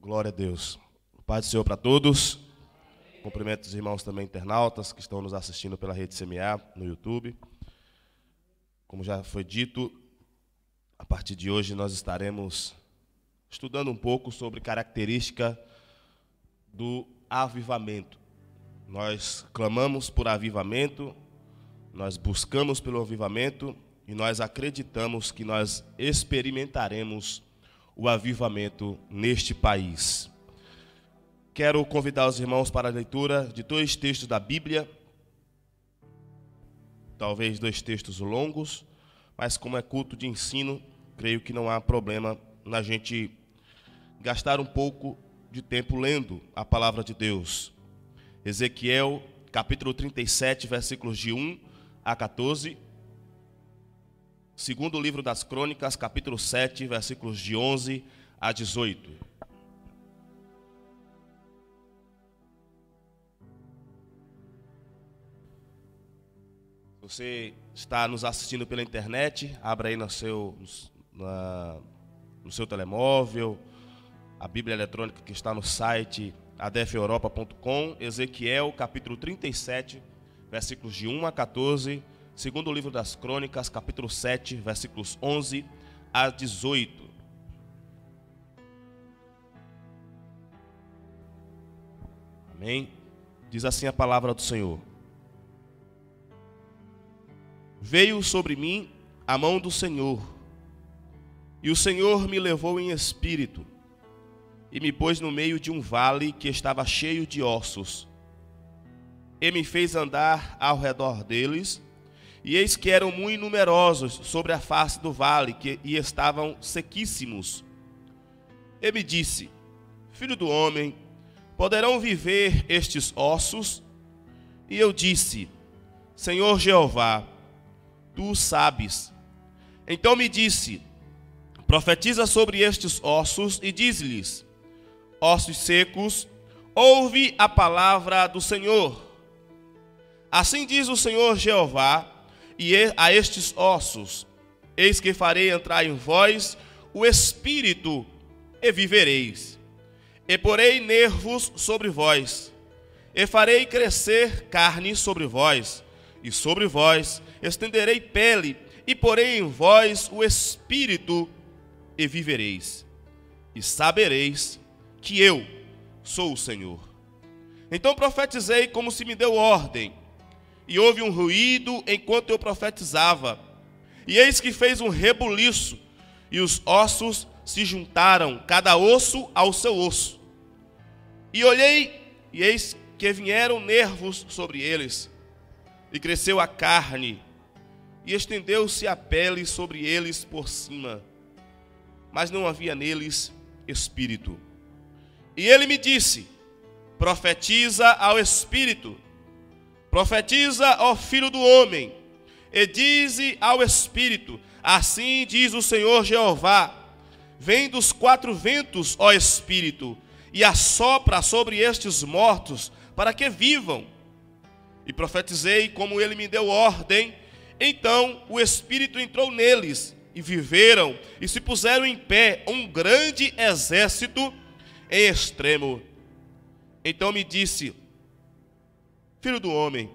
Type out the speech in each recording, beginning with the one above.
Glória a Deus. Paz do Senhor para todos. Cumprimento os irmãos também internautas que estão nos assistindo pela rede CMA no YouTube. Como já foi dito, a partir de hoje nós estaremos estudando um pouco sobre característica do avivamento. Nós clamamos por avivamento, nós buscamos pelo avivamento e nós acreditamos que nós experimentaremos o avivamento neste país. Quero convidar os irmãos para a leitura de 2 textos da Bíblia, talvez 2 textos longos, mas como é culto de ensino, creio que não há problema na gente gastar um pouco de tempo lendo a palavra de Deus. Ezequiel, capítulo 37, versículos de 1 a 14. Segundo livro das Crônicas, capítulo 7, versículos de 11 a 18. Você está nos assistindo pela internet, abra aí no seu telemóvel, a Bíblia eletrônica que está no site adefeuropa.com, Ezequiel, capítulo 37, versículos de 1 a 14, segundo livro das Crônicas, capítulo 7, versículos 11 a 18. Amém? Diz assim a palavra do Senhor. Veio sobre mim a mão do Senhor, e o Senhor me levou em espírito, e me pôs no meio de um vale que estava cheio de ossos, e me fez andar ao redor deles, e eis que eram muito numerosos sobre a face do vale, e estavam sequíssimos. E me disse: Filho do homem, poderão viver estes ossos? E eu disse: Senhor Jeová, tu sabes. Então me disse: profetiza sobre estes ossos e diz-lhes: ossos secos, ouve a palavra do Senhor. Assim diz o Senhor Jeová, e a estes ossos: eis que farei entrar em vós o espírito, e vivereis. E porei nervos sobre vós, e farei crescer carne sobre vós, e sobre vós estenderei pele, e porei em vós o espírito, e vivereis. E sabereis que eu sou o Senhor. Então profetizei como se me deu ordem, e houve um ruído enquanto eu profetizava. E eis que fez um rebuliço, e os ossos se juntaram, cada osso ao seu osso. E olhei, e eis que vieram nervos sobre eles, e cresceu a carne, e estendeu-se a pele sobre eles por cima, mas não havia neles espírito. E ele me disse: profetiza ao espírito, profetiza ao filho do homem, e dize ao espírito: assim diz o Senhor Jeová, vem dos 4 ventos, ó espírito, e assopra sobre estes mortos, para que vivam. E profetizei como ele me deu ordem. Então o Espírito entrou neles, e viveram, e se puseram em pé um grande exército em extremo. Então me disse: Filho do homem,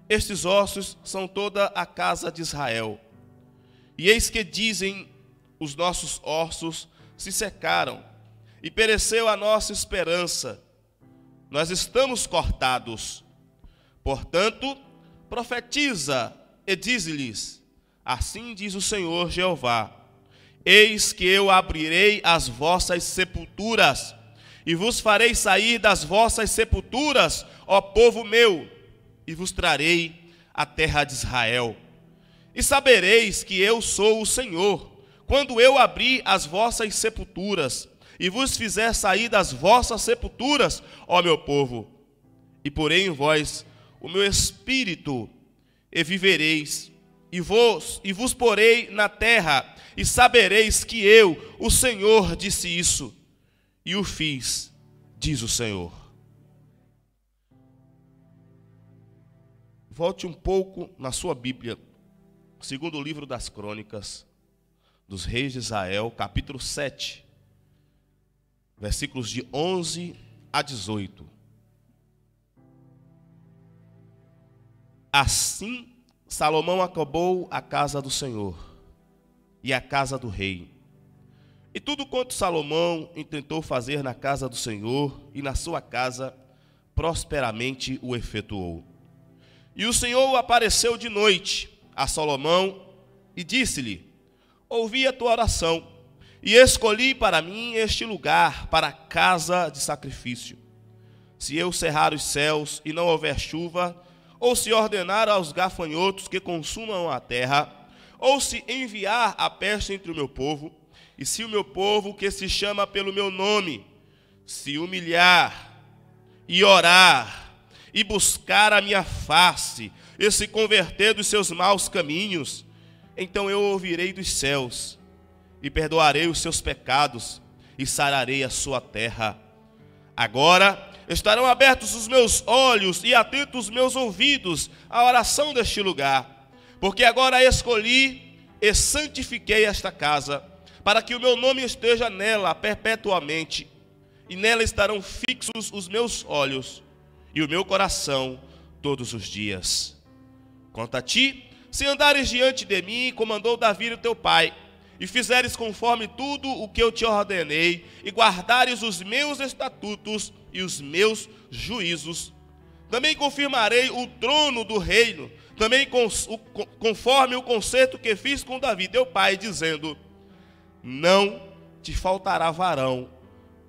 estes ossos são toda a casa de Israel. E eis que dizem: os nossos ossos se secaram, e pereceu a nossa esperança. Nós estamos cortados. Portanto, profetiza e diz-lhes: assim diz o Senhor Jeová, eis que eu abrirei as vossas sepulturas, e vos farei sair das vossas sepulturas, ó povo meu, e vos trarei a terra de Israel. E sabereis que eu sou o Senhor, quando eu abrir as vossas sepulturas, e vos fizer sair das vossas sepulturas, ó meu povo, e porei em vós o meu espírito, e vivereis, e vos porei na terra, e sabereis que eu, o Senhor, disse isso, e o fiz, diz o Senhor. Volte um pouco na sua Bíblia, segundo o livro das Crônicas dos Reis de Israel, capítulo 7. versículos de 11 a 18. Assim, Salomão acabou a casa do Senhor e a casa do rei. E tudo quanto Salomão intentou fazer na casa do Senhor e na sua casa, prosperamente o efetuou. E o Senhor apareceu de noite a Salomão e disse-lhe: ouvi a tua oração e escolhi para mim este lugar para a casa de sacrifício. Se eu cerrar os céus e não houver chuva, ou se ordenar aos gafanhotos que consumam a terra, ou se enviar a peste entre o meu povo, e se o meu povo que se chama pelo meu nome se humilhar e orar e buscar a minha face e se converter dos seus maus caminhos, então eu ouvirei dos céus e perdoarei os seus pecados e sararei a sua terra. Agora estarão abertos os meus olhos e atentos os meus ouvidos à oração deste lugar, porque agora escolhi e santifiquei esta casa, para que o meu nome esteja nela perpetuamente, e nela estarão fixos os meus olhos e o meu coração todos os dias. Quanto a ti, se andares diante de mim, como andou Davi o teu pai, e fizeres conforme tudo o que eu te ordenei, e guardares os meus estatutos e os meus juízos, também confirmarei o trono do reino, também conforme o concerto que fiz com Davi teu pai, dizendo: não te faltará varão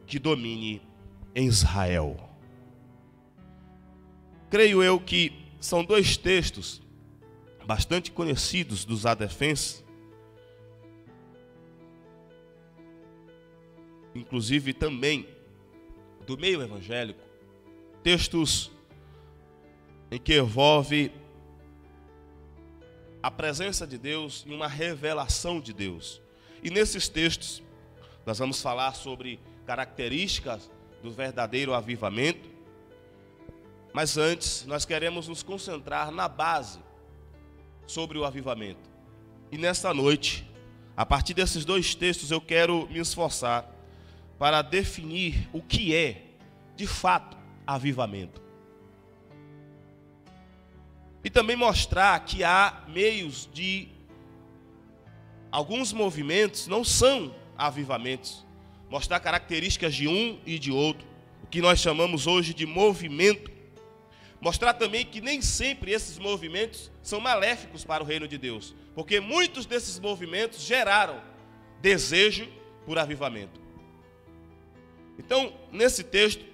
que domine em Israel. Creio eu que são dois textos bastante conhecidos dos adefenses, inclusive também do meio evangélico, textos em que envolve a presença de Deus e uma revelação de Deus. E nesses textos nós vamos falar sobre características do verdadeiro avivamento, mas antes nós queremos nos concentrar na base sobre o avivamento. E nesta noite, a partir desses dois textos, eu quero me esforçar para definir o que é, de fato, avivamento. E também mostrar que há meios de alguns movimentos não são avivamentos. Mostrar características de um e de outro, o que nós chamamos hoje de movimento. Mostrar também que nem sempre esses movimentos são maléficos para o reino de Deus, porque muitos desses movimentos geraram desejo por avivamento. Então, nesse texto,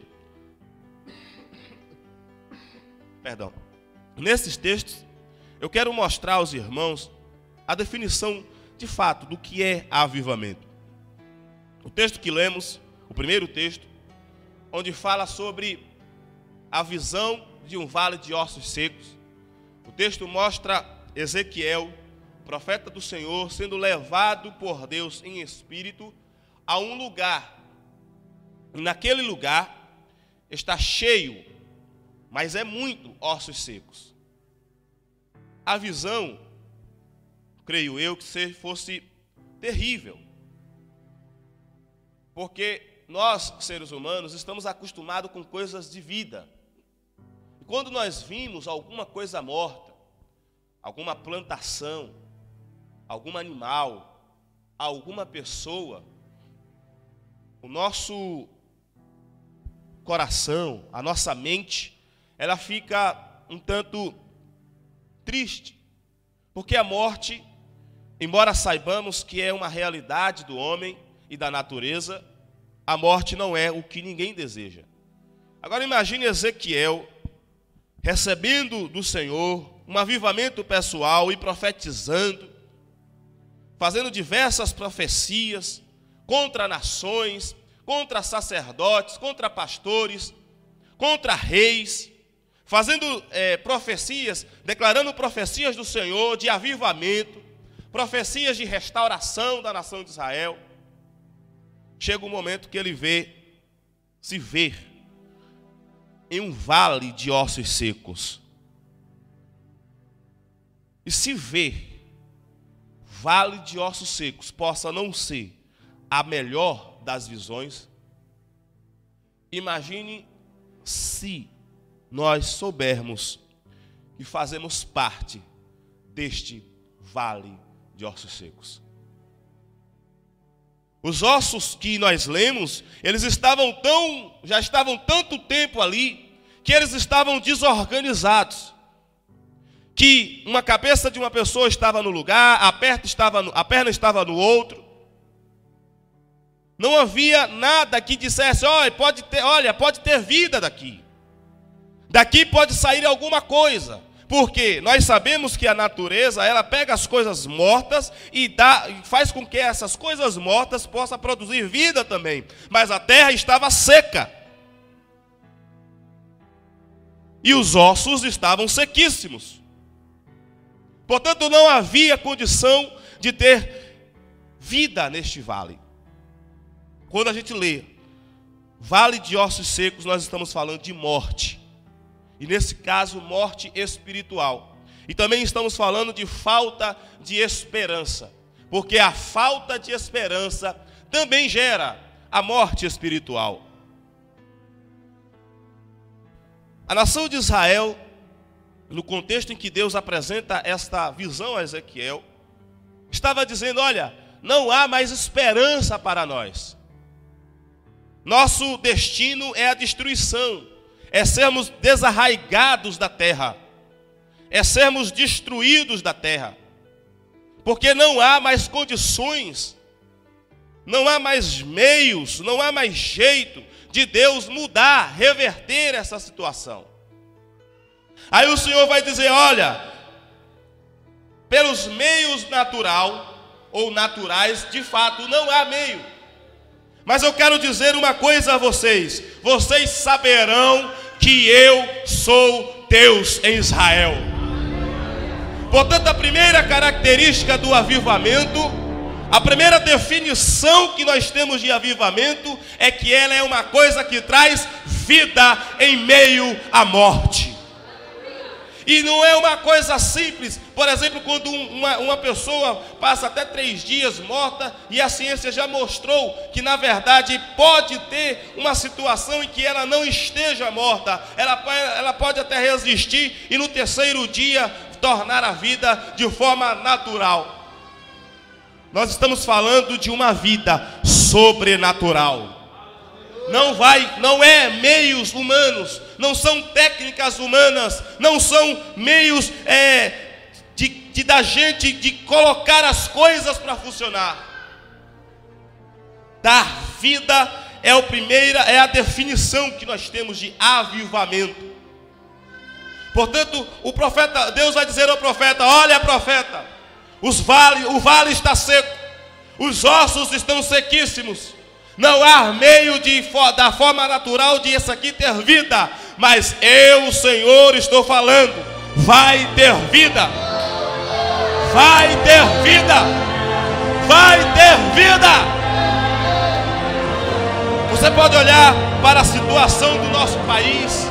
nesses textos, eu quero mostrar aos irmãos a definição de fato do que é avivamento. O texto que lemos, o primeiro texto, onde fala sobre a visão de um vale de ossos secos. O texto mostra Ezequiel, profeta do Senhor, sendo levado por Deus em espírito a um lugar. Naquele lugar está cheio, mas é muito, ossos secos. A visão, creio eu, que fosse terrível, porque nós, seres humanos, estamos acostumados com coisas de vida. E quando nós vimos alguma coisa morta, alguma plantação, algum animal, alguma pessoa, o nosso coração, a nossa mente, ela fica um tanto triste, porque a morte, embora saibamos que é uma realidade do homem e da natureza, a morte não é o que ninguém deseja. Agora imagine Ezequiel recebendo do Senhor um avivamento pessoal e profetizando, fazendo diversas profecias contra nações, contra sacerdotes, contra pastores, contra reis, fazendo profecias, declarando profecias do Senhor de avivamento, profecias de restauração da nação de Israel. Chega um momento que ele se vê em um vale de ossos secos. E se ver vale de ossos secos possa não ser a melhor das visões, Imagine se nós soubermos que fazemos parte deste vale de ossos secos. Os ossos que nós lemos, eles já estavam tanto tempo ali, que eles estavam desorganizados. Que uma cabeça de uma pessoa estava no lugar, a perna estava no outro. Não havia nada que dissesse, pode ter vida daqui. Daqui pode sair alguma coisa. Porque nós sabemos que a natureza, ela pega as coisas mortas e faz com que essas coisas mortas possam produzir vida também. Mas a terra estava seca. E os ossos estavam sequíssimos. Portanto, não havia condição de ter vida neste vale. Quando a gente lê vale de ossos secos, nós estamos falando de morte. E nesse caso, morte espiritual. E também estamos falando de falta de esperança. Porque a falta de esperança também gera a morte espiritual. A nação de Israel, no contexto em que Deus apresenta esta visão a Ezequiel, estava dizendo, olha, não há mais esperança para nós. Nosso destino é a destruição, é sermos desarraigados da terra, é sermos destruídos da terra, porque não há mais condições, não há mais meios, não há mais jeito de Deus mudar, reverter essa situação. Aí o Senhor vai dizer, olha, pelos meios naturais, de fato, não há meio. Mas eu quero dizer uma coisa a vocês. Vocês saberão que eu sou Deus em Israel. Portanto, a primeira característica do avivamento, a primeira definição que nós temos de avivamento é que ela é uma coisa que traz vida em meio à morte. E não é uma coisa simples. Por exemplo, quando uma pessoa passa até 3 dias morta, e a ciência já mostrou que na verdade pode ter uma situação em que ela não esteja morta, ela pode até resistir e no 3º dia tornar a vida de forma natural. Nós estamos falando de uma vida sobrenatural. Não é meios humanos, não são técnicas humanas, não são meios da gente de colocar as coisas para funcionar. Dar vida é a definição que nós temos de avivamento. Portanto, Deus vai dizer ao profeta, olha profeta, o vale está seco, os ossos estão sequíssimos. Não há meio da forma natural de isso aqui ter vida. Mas eu, o Senhor, estou falando. Vai ter vida. Vai ter vida. Vai ter vida. Você pode olhar para a situação do nosso país,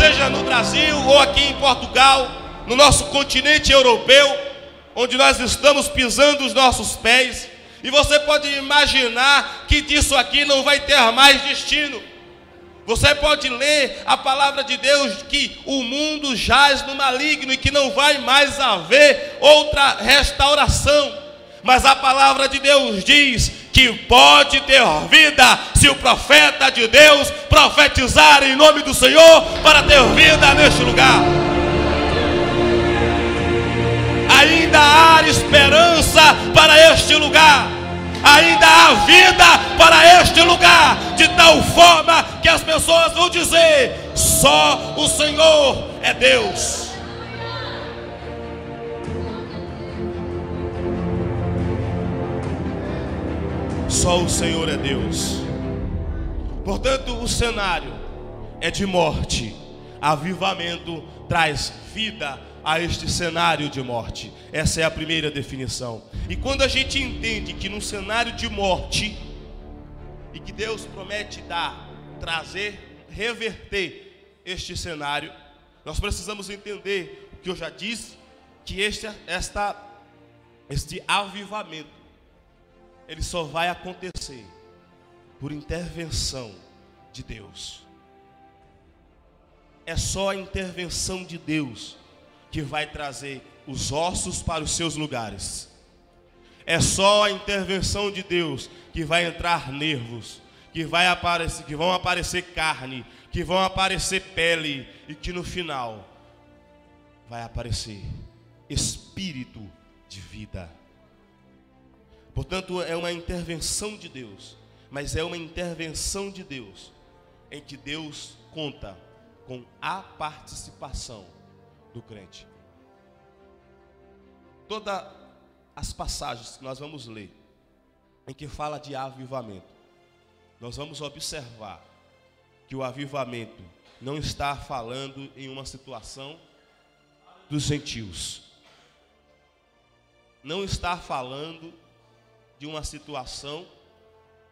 seja no Brasil ou aqui em Portugal, no nosso continente europeu, onde nós estamos pisando os nossos pés. E você pode imaginar que disso aqui não vai ter mais destino. Você pode ler a palavra de Deus que o mundo jaz no maligno e que não vai mais haver outra restauração. Mas a palavra de Deus diz que pode ter vida se o profeta de Deus profetizar em nome do Senhor para ter vida neste lugar. Ainda há esperança para este lugar. Ainda há vida para este lugar. De tal forma que as pessoas vão dizer: só o Senhor é Deus. Só o Senhor é Deus. Portanto, o cenário é de morte. Avivamento traz vida a este cenário de morte. Essa é a primeira definição. E quando a gente entende que num cenário de morte, e que Deus promete trazer, reverter este cenário, nós precisamos entender o que eu já disse, que este avivamento, ele só vai acontecer por intervenção de Deus. É só a intervenção de Deus que vai trazer os ossos para os seus lugares. É só a intervenção de Deus que vai entrar nervos, que vão aparecer carne, que vão aparecer pele e que no final vai aparecer espírito de vida. Portanto, é uma intervenção de Deus, mas é uma intervenção de Deus em que Deus conta com a participação do crente. Todas as passagens que nós vamos ler, em que fala de avivamento, nós vamos observar que o avivamento não está falando em uma situação dos gentios. Não está falando de uma situação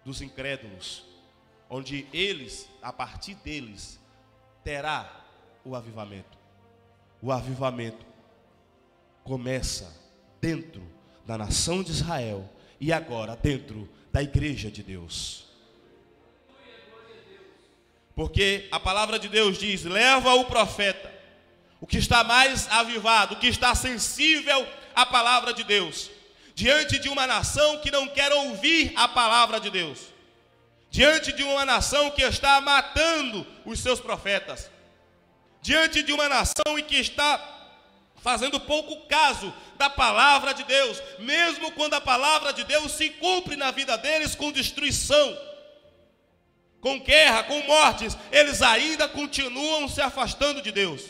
dos incrédulos, onde eles, a partir deles, terá o avivamento. O avivamento começa dentro da nação de Israel e agora dentro da igreja de Deus. Porque a palavra de Deus diz: leva o profeta, o que está mais avivado, o que está sensível à palavra de Deus, diante de uma nação que não quer ouvir a palavra de Deus, diante de uma nação que está matando os seus profetas, diante de uma nação em que está fazendo pouco caso da palavra de Deus, mesmo quando a palavra de Deus se cumpre na vida deles com destruição, com guerra, com mortes, eles ainda continuam se afastando de Deus.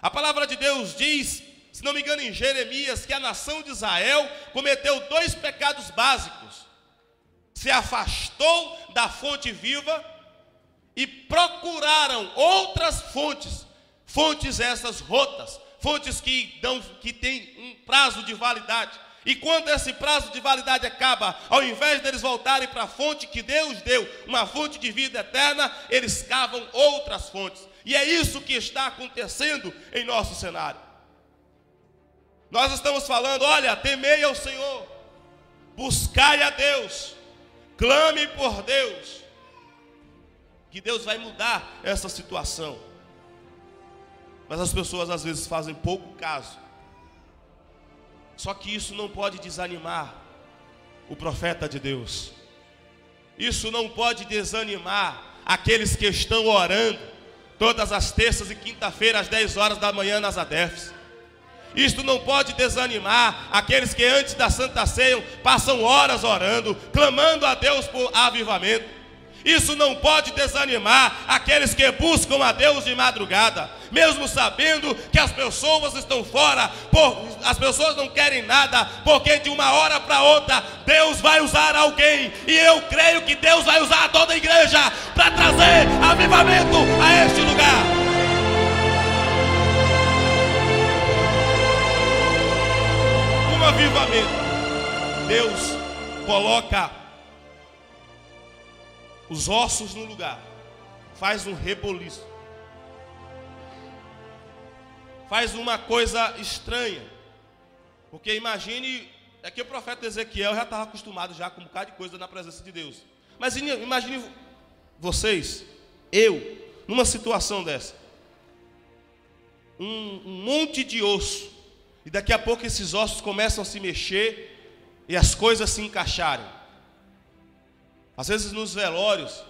A palavra de Deus diz, se não me engano em Jeremias, que a nação de Israel cometeu 2 pecados básicos: se afastou da fonte viva e procuraram outras fontes, fontes essas rotas, fontes que têm um prazo de validade. E quando esse prazo de validade acaba, ao invés deles voltarem para a fonte que Deus deu, uma fonte de vida eterna, eles cavam outras fontes. E é isso que está acontecendo em nosso cenário. Nós estamos falando: olha, temei ao Senhor, buscai a Deus, clame por Deus, que Deus vai mudar essa situação. Mas as pessoas às vezes fazem pouco caso. Só que isso não pode desanimar o profeta de Deus. Isso não pode desanimar aqueles que estão orando todas as terças e quinta-feiras às 10 horas da manhã nas ADEFs. Isto não pode desanimar aqueles que antes da Santa Ceia passam horas orando, clamando a Deus por avivamento. Isso não pode desanimar aqueles que buscam a Deus de madrugada, mesmo sabendo que as pessoas estão fora, as pessoas não querem nada, porque de uma hora para outra Deus vai usar alguém, e eu creio que Deus vai usar toda a igreja para trazer avivamento a este lugar. Um avivamento, Deus coloca os ossos no lugar, faz um reboliço, faz uma coisa estranha, porque imagine, é que o profeta Ezequiel já estava acostumado já com um bocado de coisa na presença de Deus, mas imagine vocês, numa situação dessa, um monte de osso, e daqui a pouco esses ossos começam a se mexer, e as coisas se encaixarem. Às vezes nos velórios,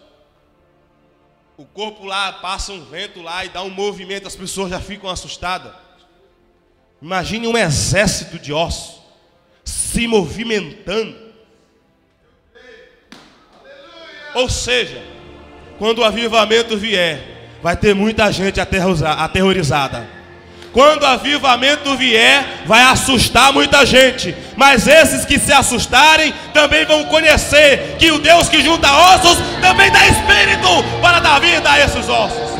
o corpo lá passa um vento lá e dá um movimento, as pessoas já ficam assustadas. Imagine um exército de ossos se movimentando. Ou seja, quando o avivamento vier, vai ter muita gente aterrorizada. Quando o avivamento vier, vai assustar muita gente. Mas esses que se assustarem também vão conhecer que o Deus que junta ossos também dá espírito para dar vida a esses ossos.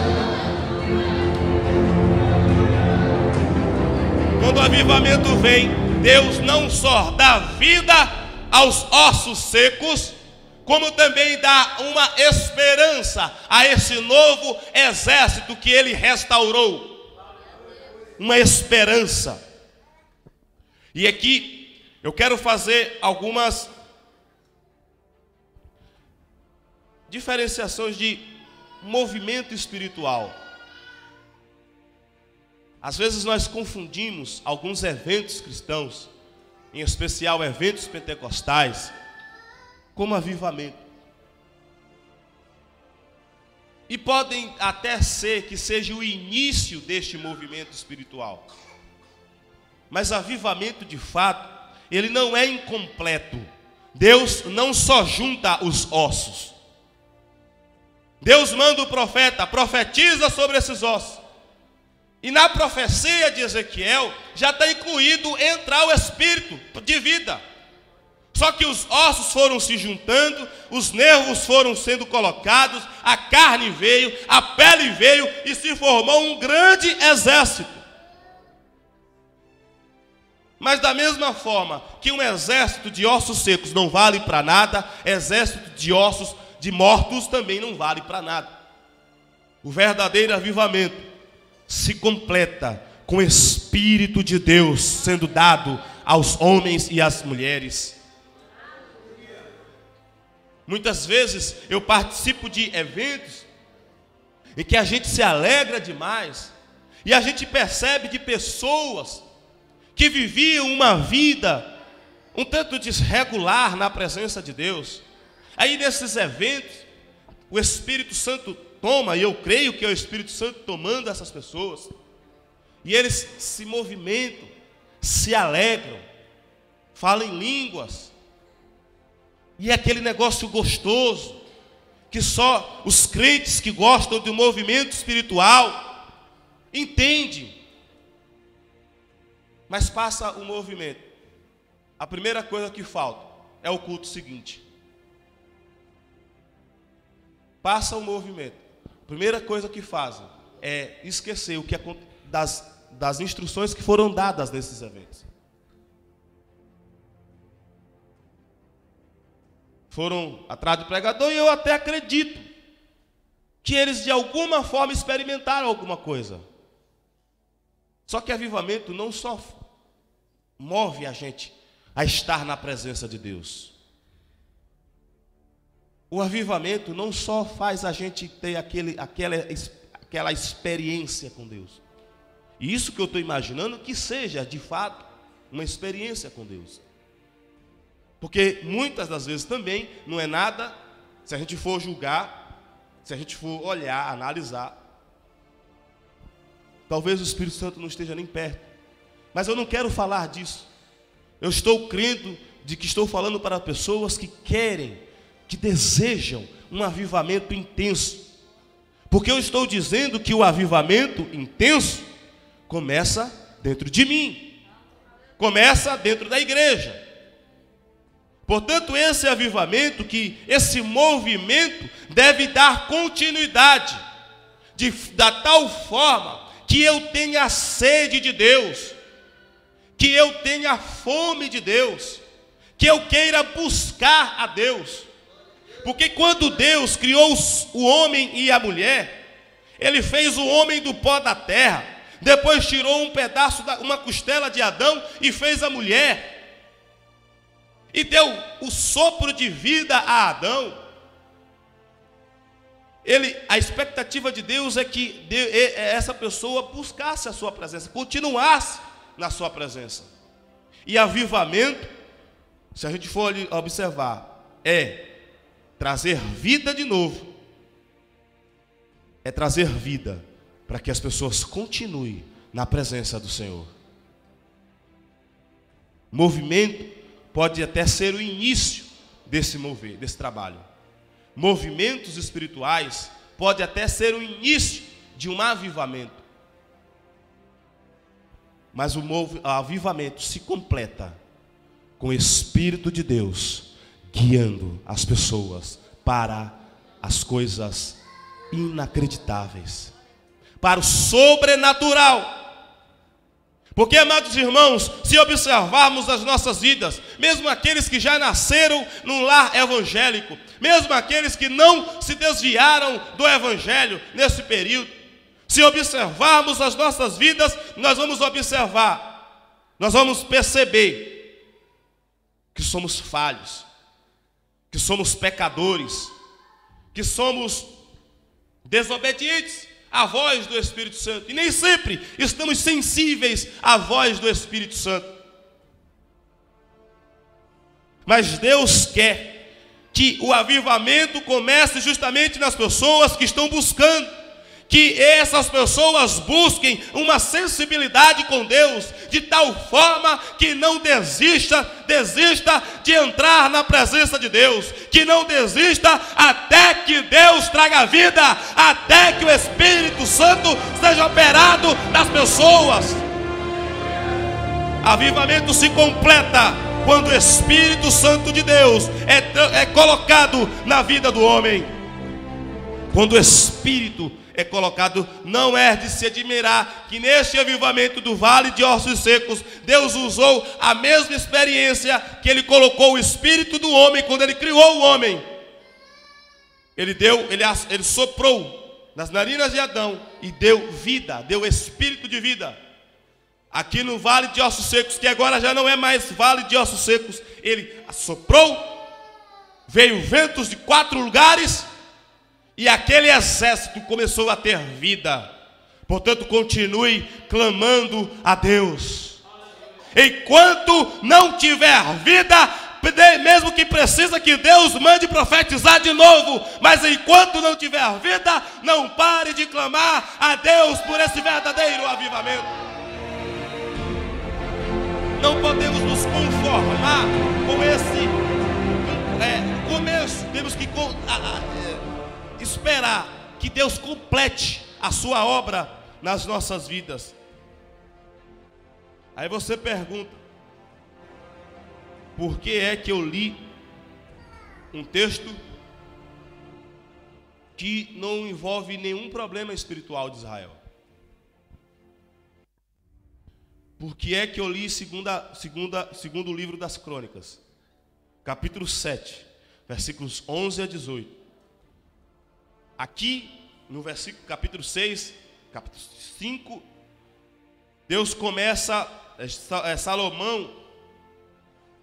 Quando o avivamento vem, Deus não só dá vida aos ossos secos, como também dá uma esperança a esse novo exército que Ele restaurou. Uma esperança. E aqui eu quero fazer algumas diferenciações de movimento espiritual. Às vezes nós confundimos alguns eventos cristãos, em especial eventos pentecostais, como avivamento. E podem até ser que seja o início deste movimento espiritual. Mas avivamento de fato, ele não é incompleto. Deus não só junta os ossos. Deus manda o profeta, profetiza sobre esses ossos. E na profecia de Ezequiel, já está incluído entrar o espírito de vida. Só que os ossos foram se juntando, os nervos foram sendo colocados, a carne veio, a pele veio e se formou um grande exército. Mas da mesma forma que um exército de ossos secos não vale para nada, exército de ossos de mortos também não vale para nada. O verdadeiro avivamento se completa com o Espírito de Deus sendo dado aos homens e às mulheres. Muitas vezes eu participo de eventos em que a gente se alegra demais e a gente percebe de pessoas que viviam uma vida um tanto desregular na presença de Deus. Aí nesses eventos, o Espírito Santo toma, e eu creio que é o Espírito Santo tomando essas pessoas, e eles se movimentam, se alegram, falam em línguas, e é aquele negócio gostoso, que só os crentes que gostam do movimento espiritual entendem. Mas passa o movimento, a primeira coisa que falta é o culto seguinte. Passa o movimento, a primeira coisa que fazem é esquecer o que das instruções que foram dadas nesses eventos. Foram atrás do pregador e eu até acredito que eles de alguma forma experimentaram alguma coisa. Só que avivamento não só move a gente a estar na presença de Deus. O avivamento não só faz a gente ter aquela experiência com Deus. E isso que eu estou imaginando que seja, de fato, uma experiência com Deus. Porque muitas das vezes também não é nada, se a gente for julgar, se a gente for olhar, analisar, talvez o Espírito Santo não esteja nem perto. Mas eu não quero falar disso. Eu estou crendo de que estou falando para pessoas que querem, que desejam um avivamento intenso. Porque eu estou dizendo que o avivamento intenso começa dentro de mim. Começa dentro da igreja. Portanto, esse avivamento, esse movimento deve dar continuidade, da tal forma que eu tenha sede de Deus, que eu tenha fome de Deus, que eu queira buscar a Deus. Porque quando Deus criou o homem e a mulher, Ele fez o homem do pó da terra, depois tirou um pedaço, uma costela de Adão e fez a mulher. E deu o sopro de vida a Adão. A expectativa de Deus é que essa pessoa buscasse a sua presença, continuasse na sua presença. E avivamento, se a gente for observar, é trazer vida de novo. É trazer vida para que as pessoas continuem na presença do Senhor. Movimento pode até ser o início desse trabalho. Movimentos espirituais pode até ser o início de um avivamento. Mas o avivamento se completa com o Espírito de Deus guiando as pessoas para as coisas inacreditáveis, para o sobrenatural. Porque, amados irmãos, se observarmos as nossas vidas, mesmo aqueles que já nasceram num lar evangélico, mesmo aqueles que não se desviaram do evangelho nesse período, se observarmos as nossas vidas, nós vamos perceber que somos falhos, que somos pecadores, que somos desobedientes à voz do Espírito Santo. E nem sempre estamos sensíveis à voz do Espírito Santo. Mas Deus quer que o avivamento comece justamente nas pessoas que estão buscando. Que essas pessoas busquem uma sensibilidade com Deus, de tal forma que não desista de entrar na presença de Deus, que não desista até que Deus traga vida, até que o Espírito Santo seja operado nas pessoas. Avivamento se completa quando o Espírito Santo de Deus é colocado na vida do homem. Quando o Espírito é colocado, não é de se admirar que neste avivamento do Vale de Ossos Secos, Deus usou a mesma experiência que Ele colocou o Espírito do homem quando Ele criou o homem. Ele soprou nas narinas de Adão e deu vida, deu espírito de vida. Aqui no Vale de Ossos Secos, que agora já não é mais Vale de Ossos Secos, Ele assoprou, veio ventos de 4 lugares, e aquele exército começou a ter vida. Portanto, continue clamando a Deus. Enquanto não tiver vida, mesmo que precisa que Deus mande profetizar de novo, mas enquanto não tiver vida, não pare de clamar a Deus por esse verdadeiro avivamento. Não podemos nos conformar com esse começo. Temos que esperar que Deus complete a sua obra nas nossas vidas. Aí você pergunta: por que é que eu li um texto que não envolve nenhum problema espiritual de Israel? Por que é que eu li segundo livro das Crônicas, capítulo 7, versículos 11 a 18? Aqui, no versículo capítulo 6, capítulo 5, Deus começa, Salomão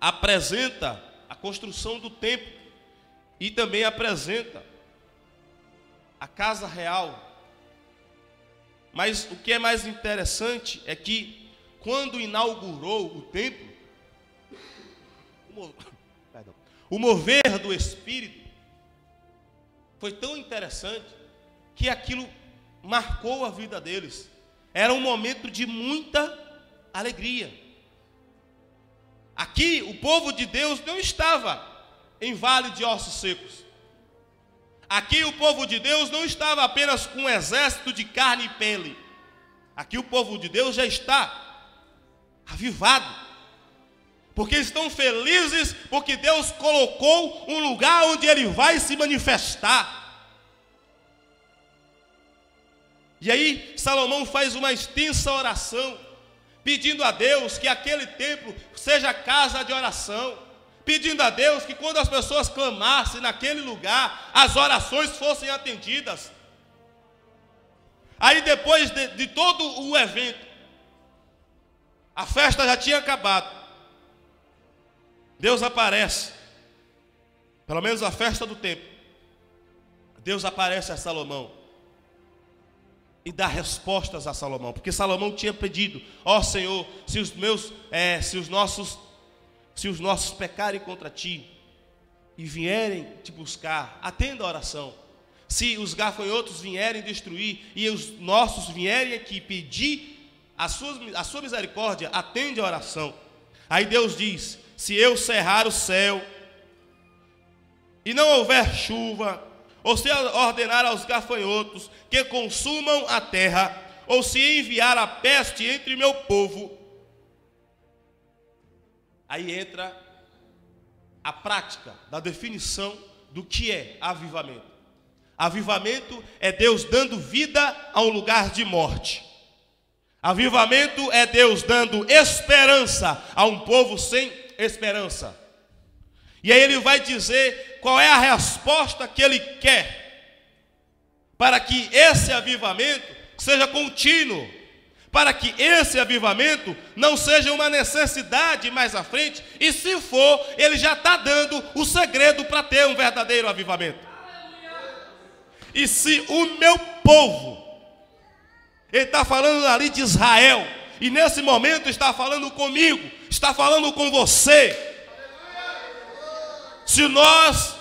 apresenta a construção do templo e também apresenta a casa real. Mas o que é mais interessante é que quando inaugurou o templo, o mover do Espírito foi tão interessante que aquilo marcou a vida deles. Era um momento de muita alegria. Aqui o povo de Deus não estava em Vale de Ossos Secos. Aqui o povo de Deus não estava apenas com um exército de carne e pele. Aqui o povo de Deus já está avivado, porque estão felizes, porque Deus colocou um lugar onde Ele vai se manifestar. E aí Salomão faz uma extensa oração, pedindo a Deus que aquele templo seja casa de oração, pedindo a Deus que quando as pessoas clamassem naquele lugar, as orações fossem atendidas. Aí depois de todo o evento, a festa já tinha acabado, Deus aparece, pelo menos a festa do templo, Deus aparece a Salomão e dá respostas a Salomão, porque Salomão tinha pedido: ó Senhor, se os nossos pecarem contra ti e vierem te buscar, atenda a oração. Se os gafanhotos vierem destruir e os nossos vierem aqui pedir a sua misericórdia, atende a oração. Aí Deus diz: se eu cerrar o céu e não houver chuva, ou se ordenar aos gafanhotos que consumam a terra, ou se enviar a peste entre meu povo. Aí entra a prática da definição do que é avivamento. Avivamento é Deus dando vida a um lugar de morte. Avivamento é Deus dando esperança a um povo sem esperança. E aí ele vai dizer qual é a resposta que ele quer para que esse avivamento seja contínuo, para que esse avivamento não seja uma necessidade mais à frente, e se for, ele já está dando o segredo para ter um verdadeiro avivamento. E se o meu povo, ele está falando ali de Israel, e nesse momento está falando comigo, está falando com você. Se nós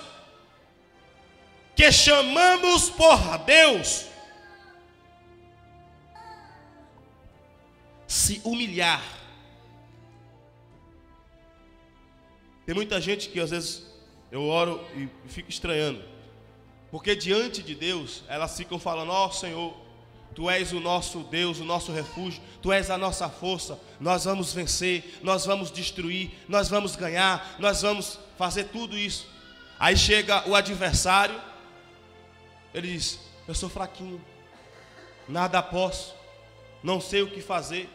que chamamos por Deus se humilhar. Tem muita gente que às vezes eu oro e fico estranhando, porque diante de Deus elas ficam falando: ó Senhor, Tu és o nosso Deus, o nosso refúgio, Tu és a nossa força, nós vamos vencer, nós vamos destruir, nós vamos ganhar, nós vamos fazer tudo isso. Aí chega o adversário, ele diz: eu sou fraquinho, nada posso, não sei o que fazer.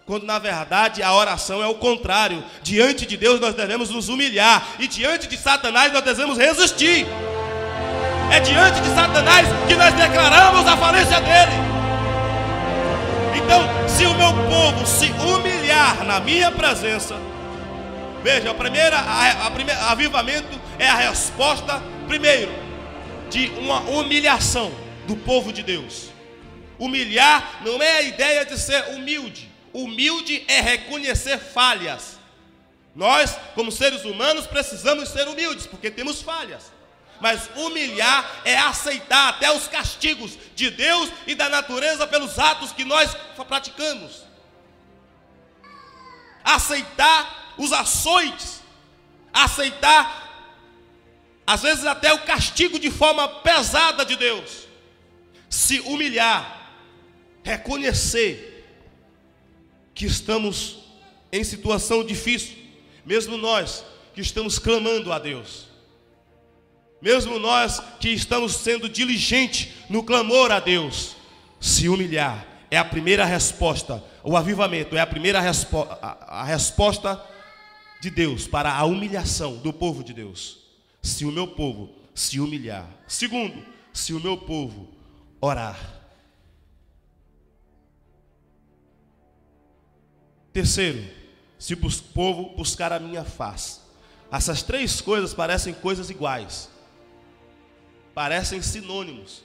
Quando na verdade a oração é o contrário. Diante de Deus nós devemos nos humilhar, e diante de Satanás nós devemos resistir. É diante de Satanás que nós declaramos a falência dele. Então, se o meu povo se humilhar na minha presença, veja, avivamento é a resposta, primeiro, de uma humilhação do povo de Deus. Humilhar não é a ideia de ser humilde. Humilde é reconhecer falhas. Nós, como seres humanos, precisamos ser humildes, porque temos falhas. Mas humilhar é aceitar até os castigos de Deus e da natureza pelos atos que nós praticamos. Aceitar os açoites, aceitar, às vezes até o castigo de forma pesada de Deus. Se humilhar, reconhecer que estamos em situação difícil, mesmo nós que estamos clamando a Deus, mesmo nós que estamos sendo diligentes no clamor a Deus, se humilhar é a primeira resposta. O avivamento é a primeira resposta de Deus para a humilhação do povo de Deus. Se o meu povo se humilhar. Segundo, se o meu povo orar. Terceiro, se o povo buscar a minha face. Essas três coisas parecem coisas iguais, parecem sinônimos: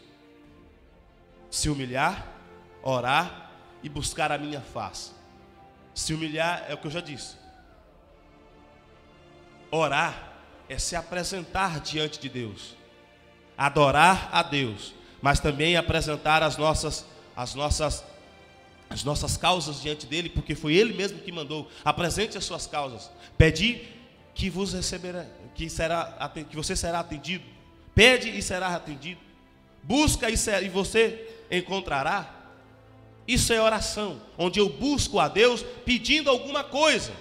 se humilhar, orar e buscar a minha face. Se humilhar é o que eu já disse. Orar é se apresentar diante de Deus, adorar a Deus, mas também apresentar as nossas causas diante dele, porque foi ele mesmo que mandou: apresente as suas causas. Pedi que vos receberá, que você será atendido. Pede e será atendido. Busca e você encontrará. Isso é oração, onde eu busco a Deus pedindo alguma coisa.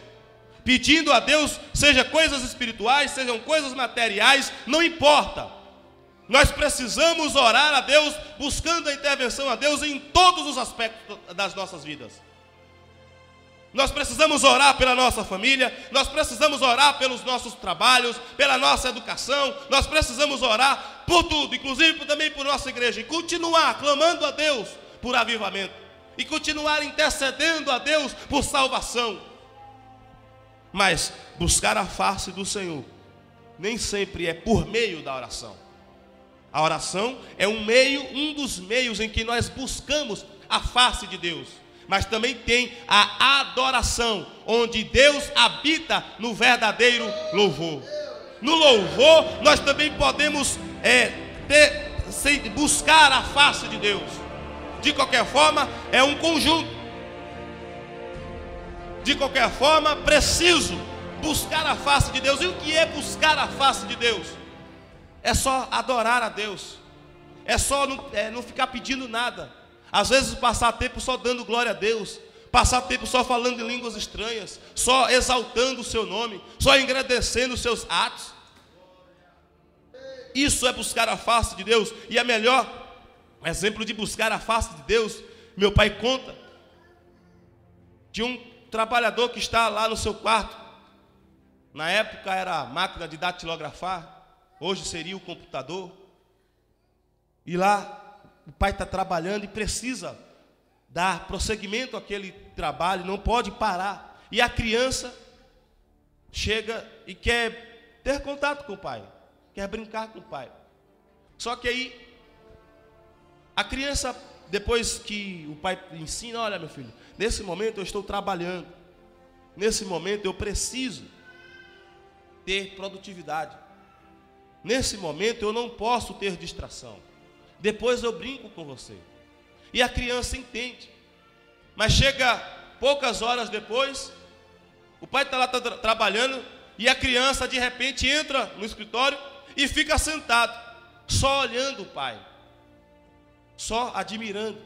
Pedindo a Deus, seja coisas espirituais, sejam coisas materiais, não importa. Nós precisamos orar a Deus, buscando a intervenção a Deus em todos os aspectos das nossas vidas. Nós precisamos orar pela nossa família, nós precisamos orar pelos nossos trabalhos, pela nossa educação, nós precisamos orar por tudo, inclusive também por nossa igreja, e continuar clamando a Deus por avivamento, e continuar intercedendo a Deus por salvação. Mas buscar a face do Senhor nem sempre é por meio da oração. A oração é um dos meios em que nós buscamos a face de Deus. Mas também tem a adoração, onde Deus habita no verdadeiro louvor. No louvor, nós também podemos buscar a face de Deus. De qualquer forma, é um conjunto. De qualquer forma, preciso buscar a face de Deus. E o que é buscar a face de Deus? É só adorar a Deus. É só não ficar pedindo nada. Às vezes passar tempo só dando glória a Deus, passar tempo só falando em línguas estranhas, só exaltando o seu nome, só engrandecendo os seus atos. Isso é buscar a face de Deus. E a melhor exemplo de buscar a face de Deus, meu pai conta de um trabalhador que está lá no seu quarto. Na época era a máquina de datilografar, hoje seria o computador. E lá o pai está trabalhando e precisa dar prosseguimento àquele trabalho, não pode parar. E a criança chega e quer ter contato com o pai, quer brincar com o pai. Só que aí A criança, depois que o pai ensina, olha meu filho, nesse momento eu estou trabalhando, nesse momento eu preciso ter produtividade, nesse momento eu não posso ter distração, depois eu brinco com você. E a criança entende, mas chega poucas horas depois, o pai está lá trabalhando, e a criança de repente entra no escritório e fica sentado, só olhando o pai, só admirando,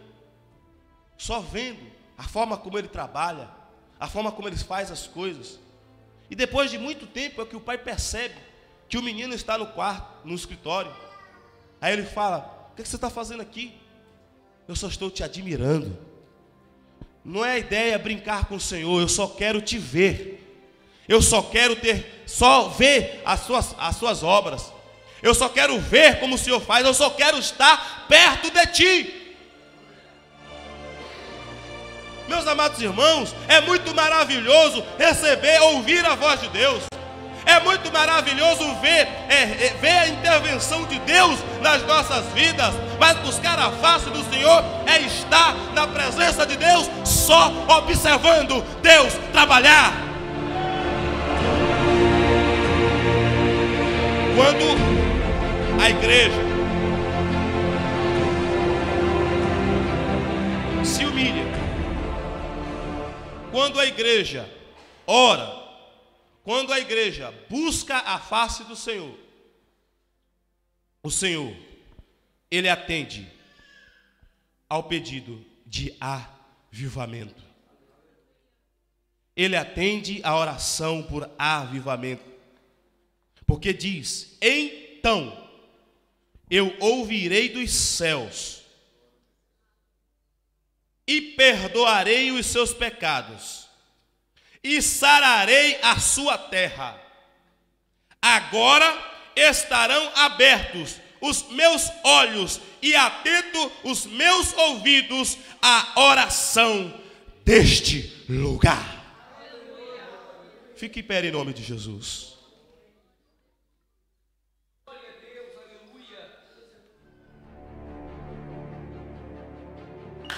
só vendo a forma como ele trabalha, a forma como ele faz as coisas. E depois de muito tempo é que o pai percebe que o menino está no quarto, no escritório. Aí ele fala: o que você está fazendo aqui? Eu só estou te admirando. Não é a ideia brincar com o Senhor, eu só quero te ver. Eu só quero só ver as suas obras. Eu só quero ver como o Senhor faz. Eu só quero estar perto de ti. Meus amados irmãos, é muito maravilhoso ouvir a voz de Deus. É muito maravilhoso ver a intervenção de Deus nas nossas vidas. Mas buscar a face do Senhor é estar na presença de Deus, só observando Deus trabalhar. Quando a igreja se humilha, quando a igreja ora, quando a igreja busca a face do Senhor, o Senhor, Ele atende ao pedido de avivamento. Ele atende a oração por avivamento. Porque diz: então eu ouvirei dos céus e perdoarei os seus pecados e sararei a sua terra. Agora estarão abertos os meus olhos e atentos os meus ouvidos à oração deste lugar. Fique em pé em nome de Jesus.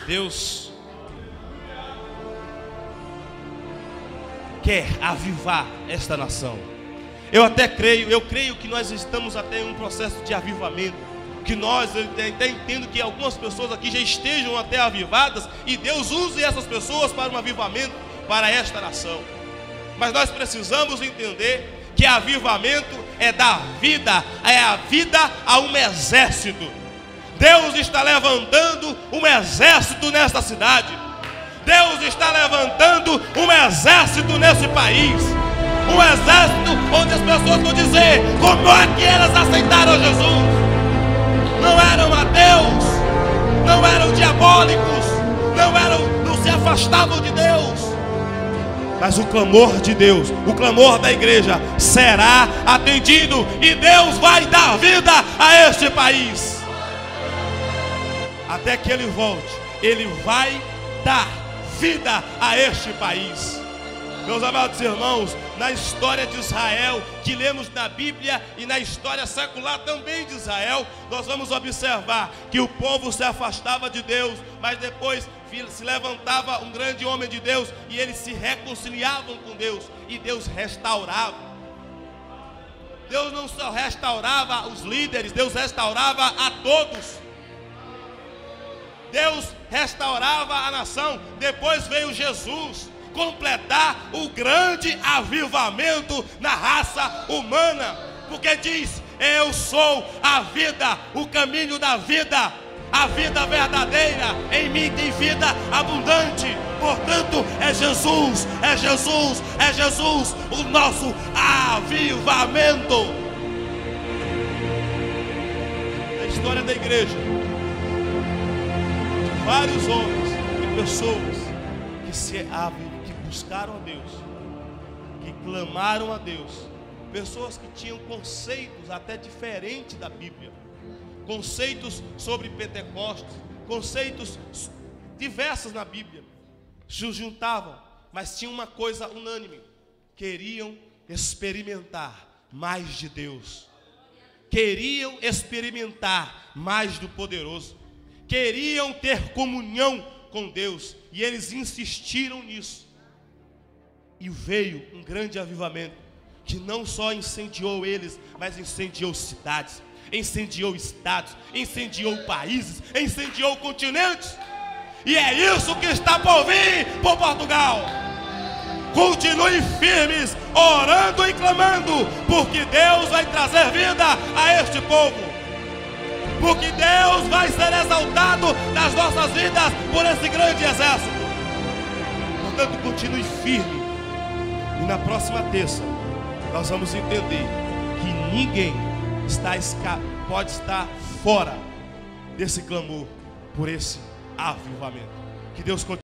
Deus quer avivar esta nação. Eu creio que nós estamos até em um processo de avivamento, que nós até entendo que algumas pessoas aqui já estejam até avivadas, e Deus use essas pessoas para um avivamento para esta nação. Mas nós precisamos entender que avivamento é dar vida, é a vida a um exército. Deus está levantando um exército nesta cidade. Deus está levantando um exército nesse país. Um exército onde as pessoas vão dizer: como é que elas aceitaram Jesus? Não eram ateus, não eram diabólicos, não se afastavam de Deus. Mas o clamor de Deus, o clamor da igreja será atendido, e Deus vai dar vida a este país. Até que Ele volte, Ele vai dar vida a este país. Meus amados irmãos, na história de Israel, que lemos na Bíblia, e na história secular também de Israel, nós vamos observar que o povo se afastava de Deus, mas depois se levantava um grande homem de Deus, e eles se reconciliavam com Deus, e Deus restaurava. Deus não só restaurava os líderes, Deus restaurava a todos. Deus restaurava a nação. Depois veio Jesus completar o grande avivamento na raça humana, porque diz: eu sou a vida, o caminho da vida, a vida verdadeira, em mim tem vida abundante. Portanto, é Jesus, é Jesus, é Jesus o nosso avivamento. A história da igreja, vários homens e pessoas que buscaram a Deus, que clamaram a Deus, pessoas que tinham conceitos até diferentes da Bíblia, conceitos sobre Pentecostes, conceitos diversos na Bíblia, se juntavam, mas tinham uma coisa unânime: queriam experimentar mais de Deus, queriam experimentar mais do poderoso, queriam ter comunhão com Deus, e eles insistiram nisso. E veio um grande avivamento, que não só incendiou eles, mas incendiou cidades, incendiou estados, incendiou países, incendiou continentes. E é isso que está por vir por Portugal. Continue firmes, orando e clamando, porque Deus vai trazer vida a este povo, porque Deus vai ser exaltado nas nossas vidas por esse grande exército. Portanto, continue firme, e na próxima terça nós vamos entender que ninguém pode estar fora desse clamor por esse avivamento. Que Deus continue.